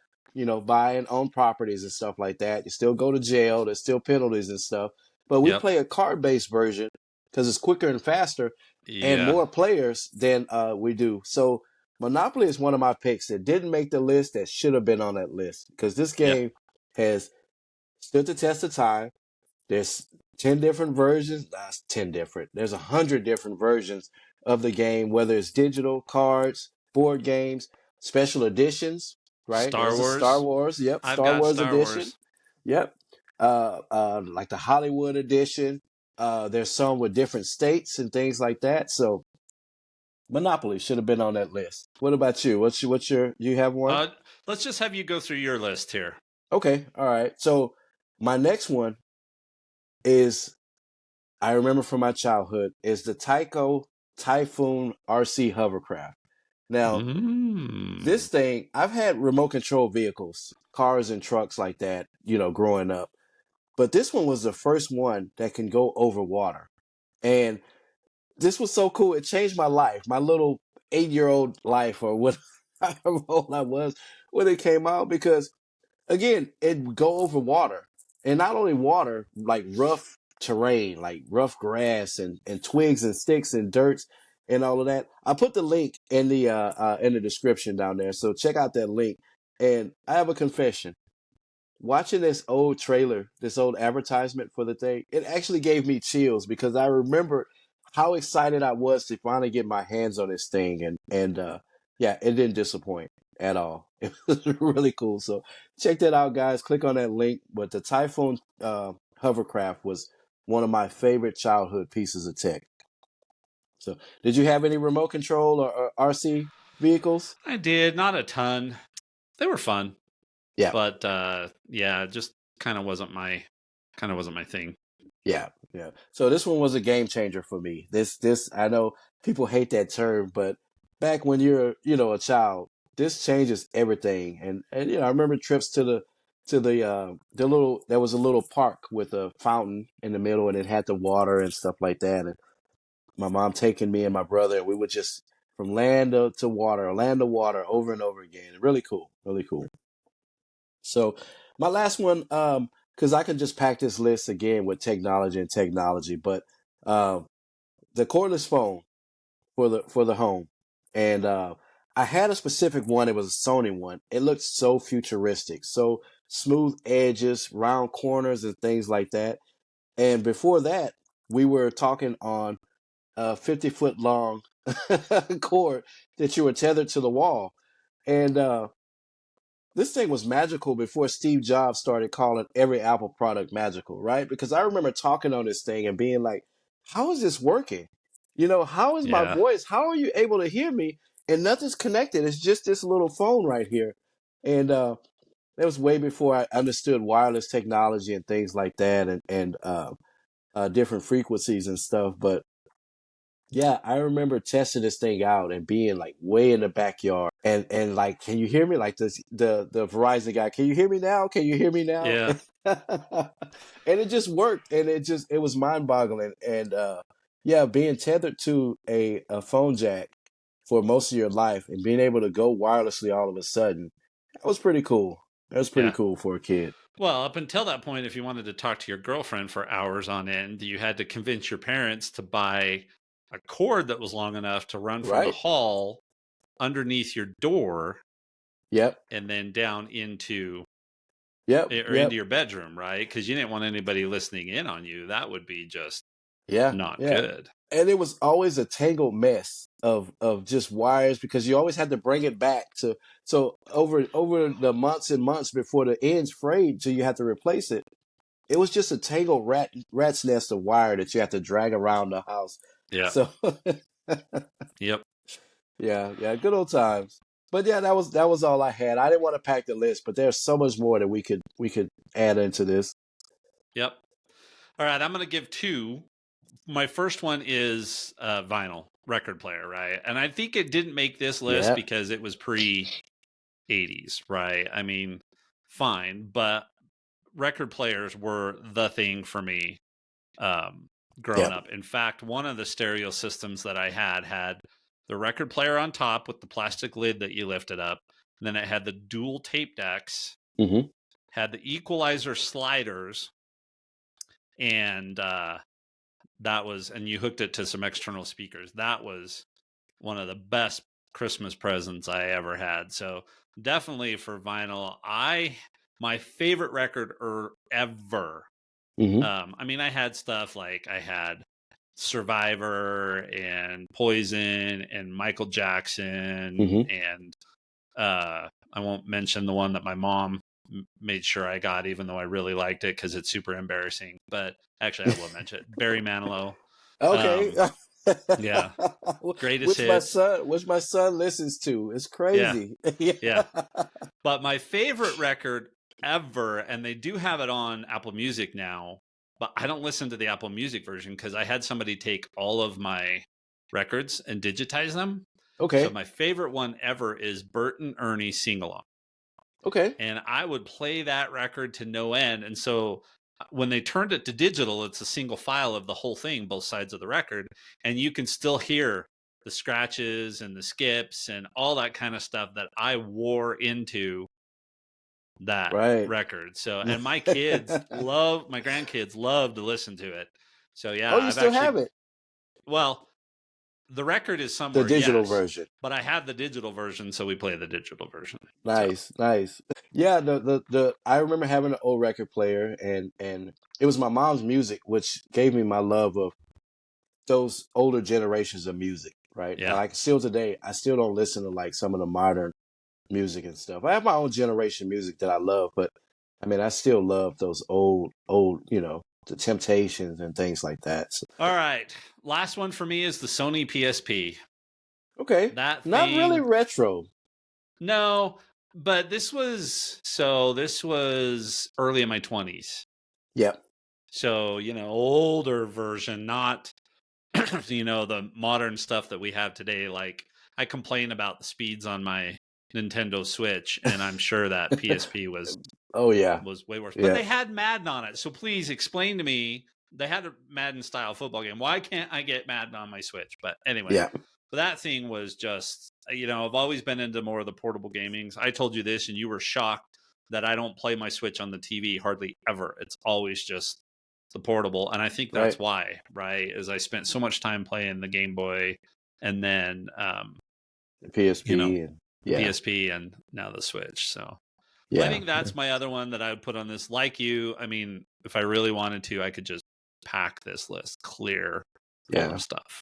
buy and own properties and stuff like that. You still go to jail. There's still penalties and stuff. But we Yep. play a card-based version because it's quicker and faster, and Yeah. more players than we do. So Monopoly is one of my picks that didn't make the list that should have been on that list because this Yeah. game has stood the test of time. There's 10 different versions. That's 10 different. There's 100 different versions of the game, whether it's digital, cards, board games, special editions, right? Star There's a Star Wars. Wars. Yep. I've Star got Wars Star edition. Wars. Yep. Like the Hollywood edition. There's some with different states and things like that. So Monopoly should have been on that list. What about you? You have one? Let's just have you go through your list here. Okay. All right. So my next one is I remember from my childhood is the Tyco Typhoon RC hovercraft. Now, Mm. this thing, I've had remote control vehicles, cars and trucks like that, growing up. But this one was the first one that can go over water. And this was so cool. It changed my life, my little 8-year-old life, or whatever old I was when it came out, because again, it would go over water. And not only water, like rough terrain, like rough grass and twigs and sticks and dirts and all of that. I put the link in the description down there. So check out that link. And I have a confession. Watching this old trailer, this old advertisement for the thing, it actually gave me chills because I remember how excited I was to finally get my hands on this thing, and yeah, it didn't disappoint at all. It was really cool. So check that out, guys. Click on that link. But the Typhoon hovercraft was one of my favorite childhood pieces of tech. So, did you have any remote control or RC vehicles? I did, not a ton. They were fun, Yeah. but yeah, just kind of wasn't my thing. Yeah, yeah. So this one was a game changer for me. This I know people hate that term, but back when you're, a child, this changes everything. And I remember trips to the little there was a little park with a fountain in the middle, and it had the water and stuff like that. And my mom taking me and my brother, and we would just from land to water over and over again. Really cool, really cool. So my last one, because I can just pack this list again with technology, but um, the cordless phone for the home, and I had a specific one. It was a Sony one. It looked so futuristic, so smooth edges, round corners, and things like that. And before that, we were talking on a 50-foot long cord that you were tethered to the wall, and this thing was magical before Steve Jobs started calling every Apple product magical, right? Because I remember talking on this thing and being like, how is this working? How is my Yeah. voice? How are you able to hear me? And nothing's connected. It's just this little phone right here. And that was way before I understood wireless technology and things like that, and different frequencies and stuff. But yeah, I remember testing this thing out and being like way in the backyard and like, can you hear me? Like the Verizon guy, can you hear me now? Can you hear me now? Yeah. And it just worked, and it was mind boggling. And yeah, being tethered to a phone jack for most of your life and being able to go wirelessly all of a sudden, that was pretty cool. That was pretty Yeah. cool for a kid, Well, up until that point, if you wanted to talk to your girlfriend for hours on end, you had to convince your parents to buy a cord that was long enough to run from the right? hall underneath your door Yep, and then down into yep, or into yep. your bedroom, right? Because you didn't want anybody listening in on you. That would be just Yeah, not yeah. good. And it was always a tangled mess of just wires because you always had to bring it back to so over the months and months before the ends frayed so you had to replace it. It was just a tangled rat's nest of wire that you had to drag around the house. Yeah. So Yep. yeah, yeah, good old times. But yeah, that was all I had. I didn't want to pack the list, but there's so much more that we could add into this. Yep. All right. I'm going to give two my first one is vinyl record player, right? And I think it didn't make this list Yeah. because it was pre 80s, right? I mean, fine, but record players were the thing for me growing Yeah. up. In fact, one of the stereo systems that I had the record player on top with the plastic lid that you lifted up. And then it had the dual tape decks, Mm-hmm. had the equalizer sliders, and and you hooked it to some external speakers. That was one of the best Christmas presents I ever had. So definitely for vinyl, my favorite record ever. Mm-hmm. I mean, I had stuff like I had Survivor and Poison and Michael Jackson, Mm-hmm. and I won't mention the one that my mom made sure I got, even though I really liked it because it's super embarrassing. But actually, I will mention it. Barry Manilow. Okay. Um, yeah, greatest hits. Which my son listens to. It's Yeah, crazy. Yeah. yeah. But my favorite record ever, and they do have it on Apple Music now, but I don't listen to the Apple Music version because I had somebody take all of my records and digitize them. So Okay. my favorite one ever is Bert and Ernie Sing Along. Okay. And I would play that record to no end. And so when they turned it to digital, it's a single file of the whole thing, both sides of the record, and you can still hear the scratches and the skips and all that kind of stuff that I wore into that Right. record. So, and my grandkids love to listen to it. So yeah, Oh, you I've still actually, have it? well, the record is The somewhere, digital yes, version. but I have the digital version, so we play the digital version. So, Nice, nice. Yeah, the I remember having an old record player, and it was my mom's music which gave me my love of those older generations of music, right? And yeah. like still today, I still don't listen to like some of the modern music and stuff. I have my own generation music that I love, but I mean, I still love those old, the Temptations and things like that. So, All right. Last one for me is the Sony PSP. okay, That not really thing, retro. no, but this was early in my 20s. Yep, So, older version, not the modern stuff that we have today. Like I complain about the speeds on my Nintendo Switch, and I'm sure that PSP oh yeah, was way worse. But yeah, they had Madden on it. So please explain to me. They had a Madden style football game. Why can't I get Madden on my Switch? But anyway, yeah, but that thing was just, I've always been into more of the portable gamings. I told you this, and you were shocked that I don't play my Switch on the TV hardly ever. It's always just the portable. And I think right. that's why, right? Is I spent so much time playing the Game Boy and then, The you know, PSP and the yeah, PSP and now the Switch. So, I yeah, think that's my other one that I would put on this. Like you, I mean, if I really wanted to, I could just pack this list clear full yeah. of stuff.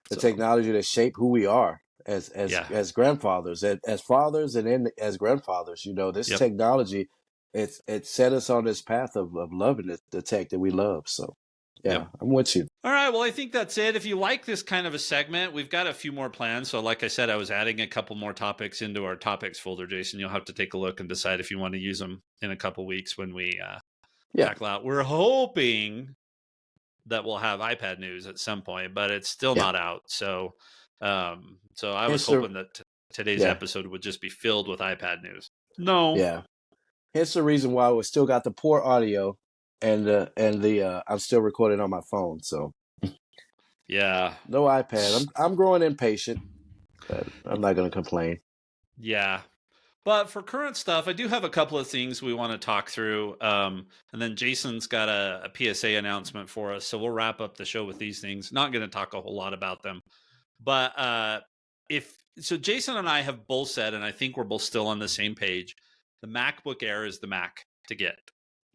The So, technology that shape who we are yeah. as grandfathers, as fathers, and then as grandfathers. This Yep. technology, it set us on this path of loving the tech that we love. So, Yep. yeah, I'm with you. All right. Well, I think that's it. If you like this kind of a segment, we've got a few more plans. So, like I said, I was adding a couple more topics into our topics folder, Jason. You'll have to take a look and decide if you want to use them in a couple weeks when we Yeah, tackle out. We're hoping that we'll have iPad news at some point, but it's still yeah. not out. So I was Hence the hoping that today's yeah, episode would just be filled with iPad news. No. yeah. Hence the reason why we still got the poor audio, and the I'm still recording on my phone. So Yeah. no iPad. I'm growing impatient, but I'm not going to complain. Yeah. But for current stuff, I do have a couple of things we want to talk through. And then Jason's got a PSA announcement for us. So we'll wrap up the show with these things. Not going to talk a whole lot about them. But if so, Jason and I have both said, and I think we're both still on the same page, the MacBook Air is the Mac to get,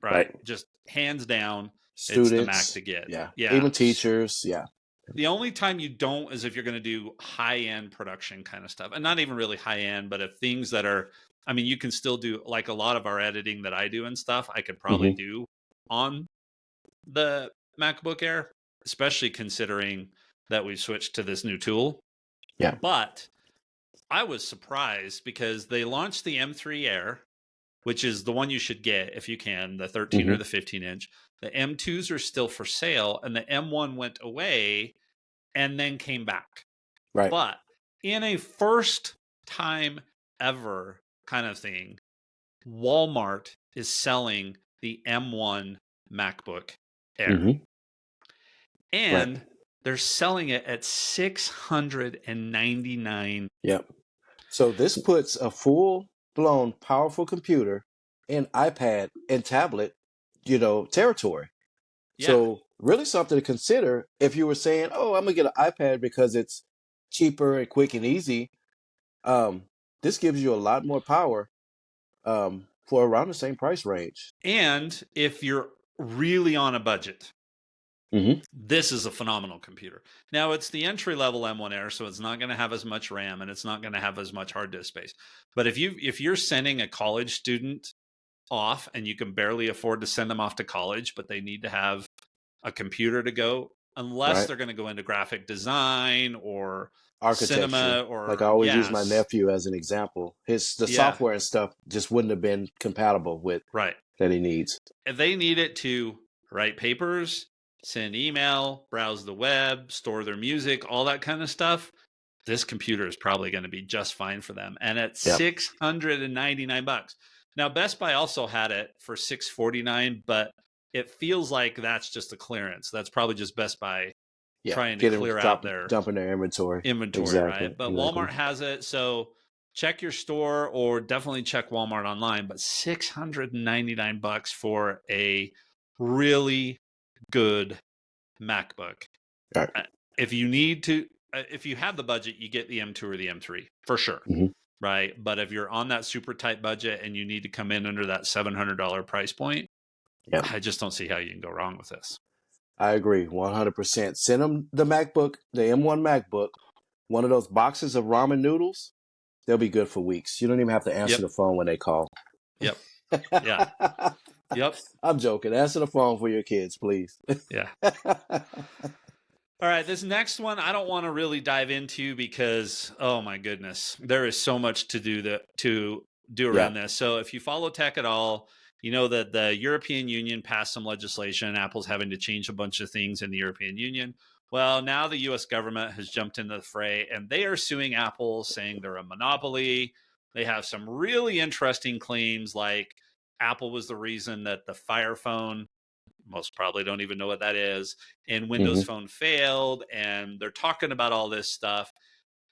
right? Right. Just hands down, it's the Mac Students, to get. yeah. Yeah. Even teachers, yeah. The only time you don't is if you're going to do high end production kind of stuff, and not even really high end, but if things that are, I mean, you can still do like a lot of our editing that I do and stuff, I could probably Hmm. do on the MacBook Air, especially considering that we've switched to this new tool. Yeah. But I was surprised because they launched the M3 Air which is the one you should get if you can, the 13 or Hmm. the 15-inch. The M2s are still for sale, and the M1 went away and then came back. Right. But in a first time ever kind of thing, Walmart is selling the M1 MacBook Air. Hmm. Right. And they're selling it at $699. Yep. So this puts a full-blown powerful computer in iPad and tablet, territory. Yeah. So really something to consider if you were saying, "Oh, I'm gonna get an iPad because it's cheaper and quick and easy." This gives you a lot more power for around the same price range. And if you're really on a budget, Hmm. this is a phenomenal computer. Now, it's the entry level M1 Air, so it's not going to have as much RAM and it's not going to have as much hard disk space. But if you're sending a college student off and you can barely afford to send them off to college, but they need to have a computer to go, unless Right. they're going to go into graphic design or Architecture. cinema Like I or always use my yes, nephew as an example. The yeah, software and stuff just wouldn't have been compatible with right. that he needs. If they need it to write papers, send email, browse the web, store their music, all that kind of stuff, this computer is probably going to be just fine for them. And at Yep. $699. Now, Best Buy also had it for $649, but it feels like that's just a clearance. That's probably just Best Buy Yeah. trying to Get him clear out their dumping their inventory. inventory, Exactly. right? But Exactly. Walmart has it, so check your store or definitely check Walmart online. But $699 for a really good MacBook. All right. If you need to, if you have the budget, you get the M2 or the M3 for sure, Hmm. right? But if you're on that super tight budget and you need to come in under that $700 price point, Yep. I just don't see how you can go wrong with this. I agree 100%. Send them the MacBook, the M1 MacBook, one of those boxes of ramen noodles. They'll be good for weeks. You don't even have to answer the Yep. phone when they call. Yep. Yeah. Yep. I'm joking. Answer the phone for your kids, please. Yeah. All right, this next one I don't want to really dive into because oh my goodness, there is so much to do around this. So if you follow tech at all, you know that the European Union passed some legislation. Apple's having to change a bunch of things in the European Union. Well, now the US government has jumped into the fray and they are suing Apple, saying they're a monopoly. They have some really interesting claims like Apple was the reason that the Fire Phone, most probably don't even know what that is, and Windows Hmm. Phone failed, and they're talking about all this stuff.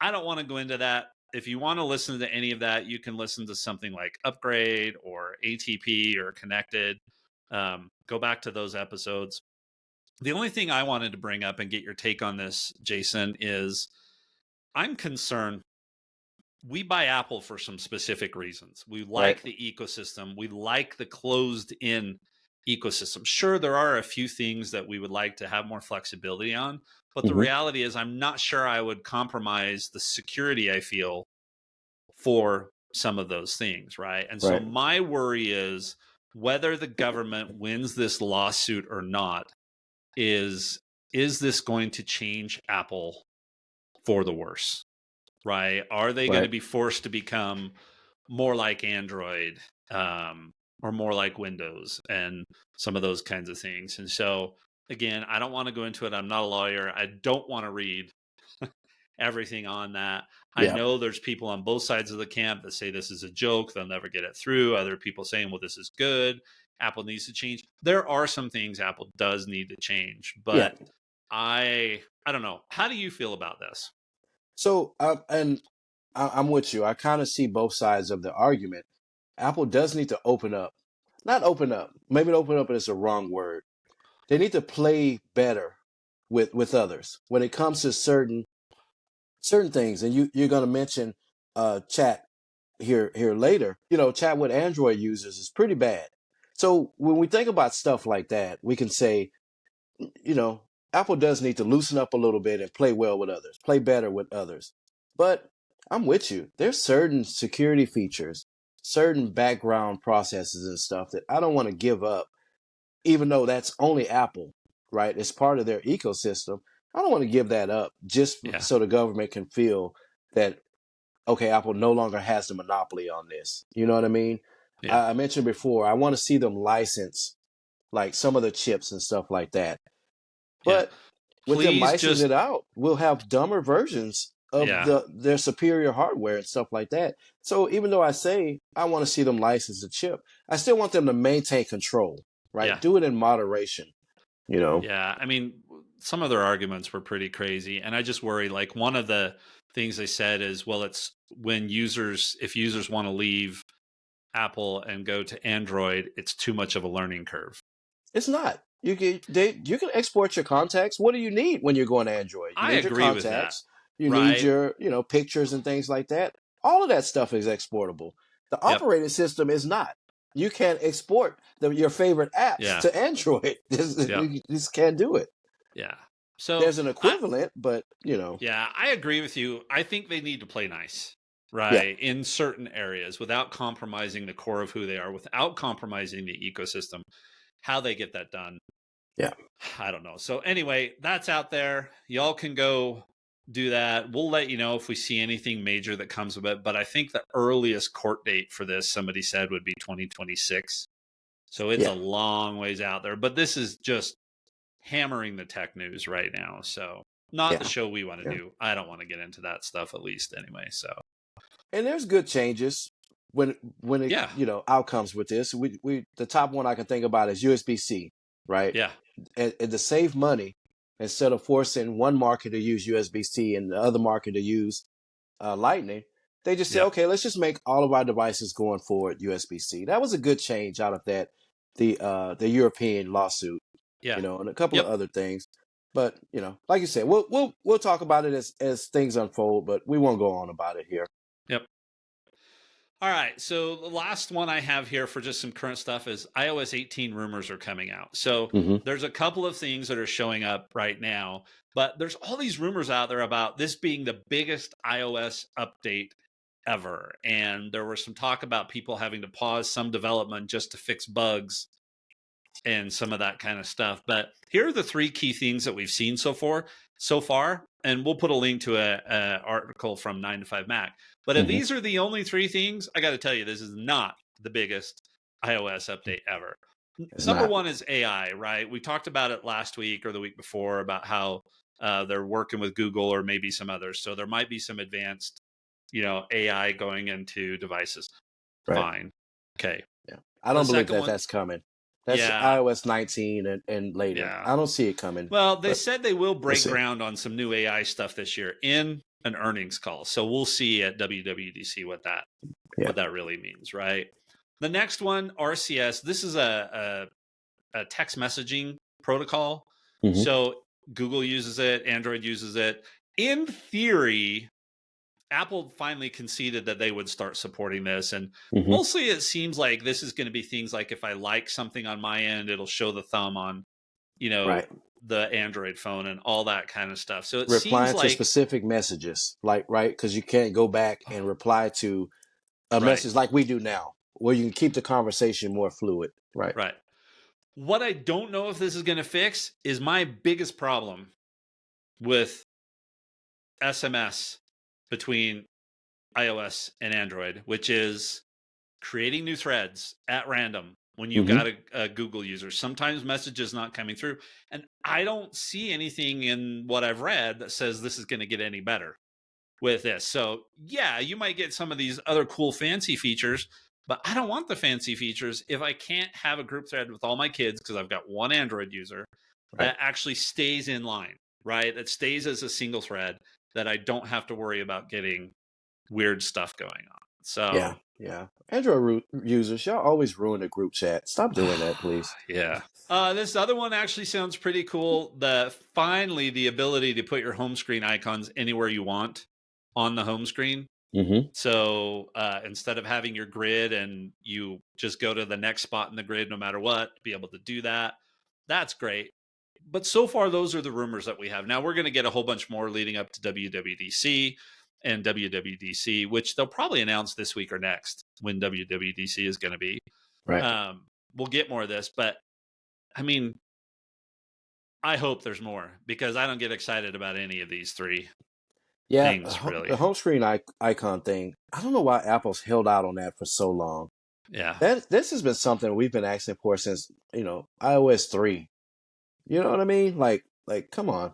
I don't want to go into that. If you want to listen to any of that, you can listen to something like Upgrade or ATP or Connected. Go back to those episodes. The only thing I wanted to bring up and get your take on this, Jason, is I'm concerned. We buy Apple for some specific reasons. We Right. like the ecosystem. We like the closed in ecosystem. Sure, there are a few things that we would like to have more flexibility on, but the Hmm. reality is I'm not sure I would compromise the security I feel for some of those things, right? And so Right. my worry is whether the government wins this lawsuit or not is this going to change Apple for the worse? Right? Are they going to Right. be forced to become more like Android or more like Windows and some of those kinds of things? And so, again, I don't want to go into it. I'm not a lawyer. I don't want to read everything on that. I Yeah. know there's people on both sides of the camp that say this is a joke. They'll never get it through. Other people saying, well, this is good. Apple needs to change. There are some things Apple does need to change, Yeah. but I don't know. How do you feel about this? So, I'm with you. I kind of see both sides of the argument. Apple does need to open up. Not open up. Maybe open up is the wrong word. They need to play better with others when it comes to certain things. And you're going to mention chat here later. Chat with Android users is pretty bad. So when we think about stuff like that, we can say, you know, Apple does need to loosen up a little bit and play well with others, play better with others. But I'm with you. There's certain security features, certain background processes and stuff that I don't want to give up, even though that's only Apple, right? It's part of their ecosystem. I don't want to give that up just Yeah. so the government can feel that, okay, Apple no longer has the monopoly on this. You know what I mean? Yeah. I mentioned before, I want to see them license like some of the chips and stuff like that. Yeah. But with them Please licensing just it out, we'll have dumber versions of yeah. their superior hardware and stuff like that. So even though I say I want to see them license the chip, I still want them to maintain control, right? Yeah. Do it in moderation, you know. Yeah. I mean, some of their arguments were pretty crazy. And I just worry, like, one of the things they said is, well, it's when if users want to leave Apple and go to Android, it's too much of a learning curve. It's not. You can export your contacts. What do you need when you're going to Android? You I need your agree with that. contacts. You need Right. your pictures and things like that. All of that stuff is exportable. The Yep. operating system is not. You can't export your favorite apps Yeah. to Android. Yep. You just can't do it. Yeah. So There's an equivalent, but yeah, I agree with you. I think they need to play nice, yeah, right? In certain areas without compromising the core of who they are, without compromising the ecosystem. How they get that done, yeah, I don't know. So anyway, that's out there. Y'all can go do that. We'll let you know if we see anything major that comes of it. But I think the earliest court date for this, somebody said, would be 2026. So it's a yeah, long ways out there. But this is just hammering the tech news right now. So not the yeah, show we want to yeah. do. I don't want to get into that stuff, at least anyway. So And there's good changes when it yeah, outcomes with this. We the top one I can think about is USB-C, right? yeah, And to save money, instead of forcing one market to use USB-C and the other market to use Lightning, they just say, yeah, okay, let's just make all of our devices going forward USB-C. That was a good change out of that, the European lawsuit, yeah, and a couple of yep, other things. But like you said, we'll talk about it as things unfold, but we won't go on about it here. yep. All right. So the last one I have here for just some current stuff is iOS 18 rumors are coming out. So Hmm. there's a couple of things that are showing up right now, but there's all these rumors out there about this being the biggest iOS update ever. And there was some talk about people having to pause some development just to fix bugs and some of that kind of stuff. But here are the three key things that we've seen so far, and we'll put a link to a article from 9 to 5 Mac. But if Hmm. these are the only three things, I got to tell you, this is not the biggest iOS update ever. It's Number not. one is AI, right? We talked about it last week or the week before about how they're working with Google or maybe some others. So there might be some advanced, AI going into devices. Right. Fine. Okay. Yeah. I The don't believe second that one, that's coming. That's yeah, iOS 19 and later. yeah. I don't see it coming, Well, they but said they will we'll break see. ground on some new AI stuff this year in an earnings call. So we'll see at WWDC Yeah. what that really means, right? The next one, RCS. This is a text messaging protocol. Hmm. So Google uses it, Android uses it. In theory, Apple finally conceded that they would start supporting this. And Hmm. mostly it seems like this is going to be things like if I like something on my end, it'll show the thumb on, you know, Right. the Android phone and all that kind of stuff. So it seems Replying to like, specific messages, like, right? Because you can't go back and reply to a right, message like we do now, where you can keep the conversation more fluid. Right. right. What I don't know if this is going to fix is my biggest problem with SMS between iOS and Android, which is creating new threads at random when you've Hmm. got a Google user. Sometimes messages not coming through. And I don't see anything in what I've read that says this is going to get any better with this. So yeah, you might get some of these other cool fancy features, but I don't want the fancy features if I can't have a group thread with all my kids because I've got one Android user Right. that actually stays in line, right? That stays as a single thread that I don't have to worry about getting weird stuff going on. Yeah. So Yeah. Android users, y'all always ruin the group chat. Stop doing that, please. yeah. This other one actually sounds pretty cool. Finally the ability to put your home screen icons anywhere you want on the home screen. Hmm. So instead of having your grid and you just go to the next spot in the grid no matter what, be able to do that. That's great. But so far, those are the rumors that we have. Now we're going to get a whole bunch more leading up to WWDC and WWDC, which they'll probably announce this week or next when WWDC is going to be. Right. We'll get more of this, but I mean, I hope there's more because I don't get excited about any of these three Yeah. things The really. home screen icon thing. I don't know why Apple's held out on that for so long. Yeah. This has been something we've been asking for since, iOS 3. You know what I mean? Like come on.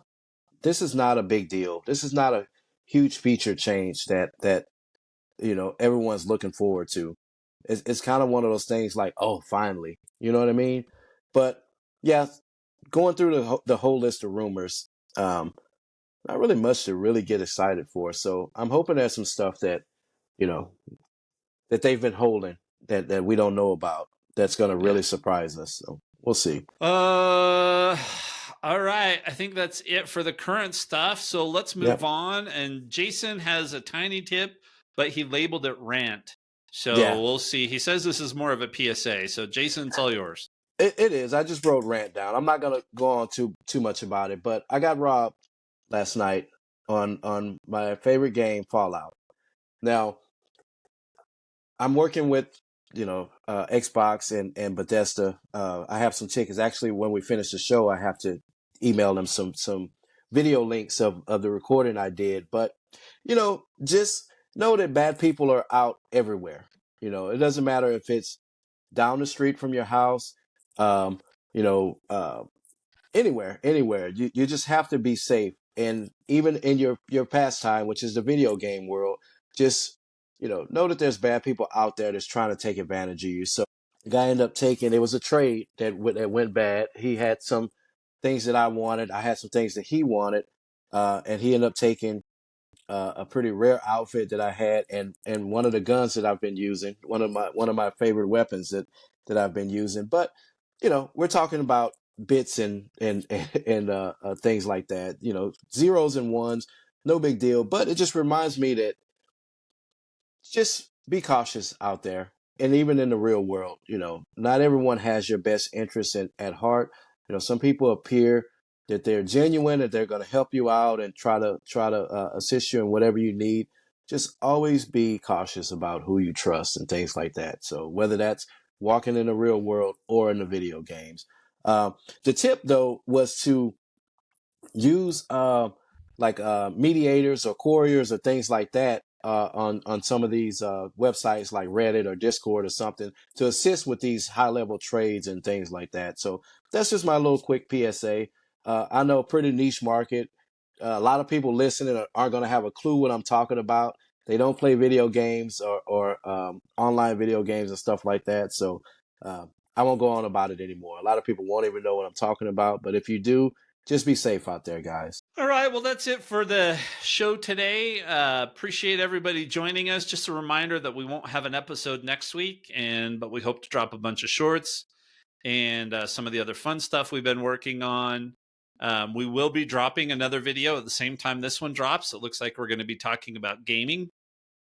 This is not a big deal. This is not a huge feature change that everyone's looking forward to. It's kind of one of those things like, oh, finally. You know what I mean? But yeah, going through the whole list of rumors, not really much to really get excited for. So I'm hoping there's some stuff that, you know, that they've been holding that we don't know about that's going to Yeah. really surprise us. So we'll see. All right. I think that's it for the current stuff. So let's move Yep. on. And Jason has a tiny tip, but he labeled it rant. So Yeah, we'll see. He says this is more of a PSA. So Jason, it's all yours. it is. I just wrote rant down. I'm not gonna go on too much about it, but I got robbed last night on my favorite game, Fallout. Now I'm working with Xbox and Bethesda. I have some tickets. Actually, when we finish the show, I have to email them some video links of the recording I did. But just know that bad people are out everywhere. It doesn't matter if it's down the street from your house, um, you know, uh, anywhere. You just have to be safe. And even in your pastime, which is the video game world, just know that there's bad people out there that's trying to take advantage of you. So the guy ended up taking. It was a trade that went bad. He had some things that I wanted. I had some things that he wanted, and he ended up taking a pretty rare outfit that I had, and one of the guns that I've been using, one of my favorite weapons that I've been using. But we're talking about bits and things like that. Zeros and ones, no big deal. But it just reminds me that just be cautious out there, and even in the real world. Not everyone has your best interests at heart. Some people appear that they're genuine, that they're going to help you out and try to assist you in whatever you need. Just always be cautious about who you trust and things like that. So whether that's walking in the real world or in the video games. The tip though was to use mediators or couriers or things like that on some of these websites like Reddit or Discord or something to assist with these high level trades and things like that. So that's just my little quick PSA. I know pretty niche market. A lot of people listening aren't going to have a clue what I'm talking about. They don't play video games or online video games and stuff like that. So I won't go on about it anymore. A lot of people won't even know what I'm talking about. But if you do, just be safe out there, guys. All right. Well, that's it for the show today. Appreciate everybody joining us. Just a reminder that we won't have an episode next week, but we hope to drop a bunch of shorts and some of the other fun stuff we've been working on. We will be dropping another video at the same time this one drops. It looks like we're going to be talking about gaming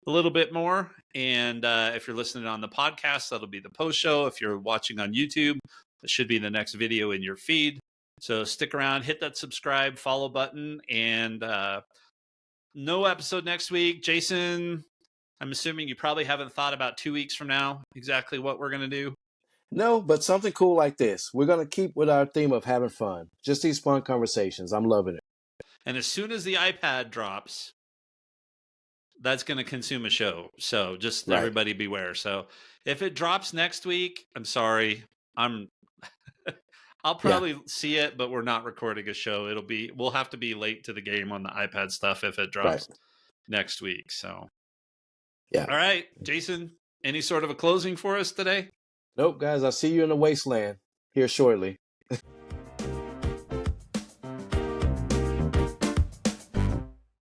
a little bit more. And if you're listening on the podcast, that'll be the post show. If you're watching on YouTube, it should be the next video in your feed. So stick around, hit that subscribe, follow button, and no episode next week. Jason, I'm assuming you probably haven't thought about 2 weeks from now exactly what we're going to do. No, but something cool like this. We're going to keep with our theme of having fun. Just these fun conversations. I'm loving it. And as soon as the iPad drops, that's going to consume a show. So just Right. everybody beware. So if it drops next week, I'm sorry. I'll probably see it, but we're not recording a show. We'll have to be late to the game on the iPad stuff if it drops next week. So, yeah. All right, Jason, any sort of a closing for us today? Nope, guys. I'll see you in the wasteland here shortly.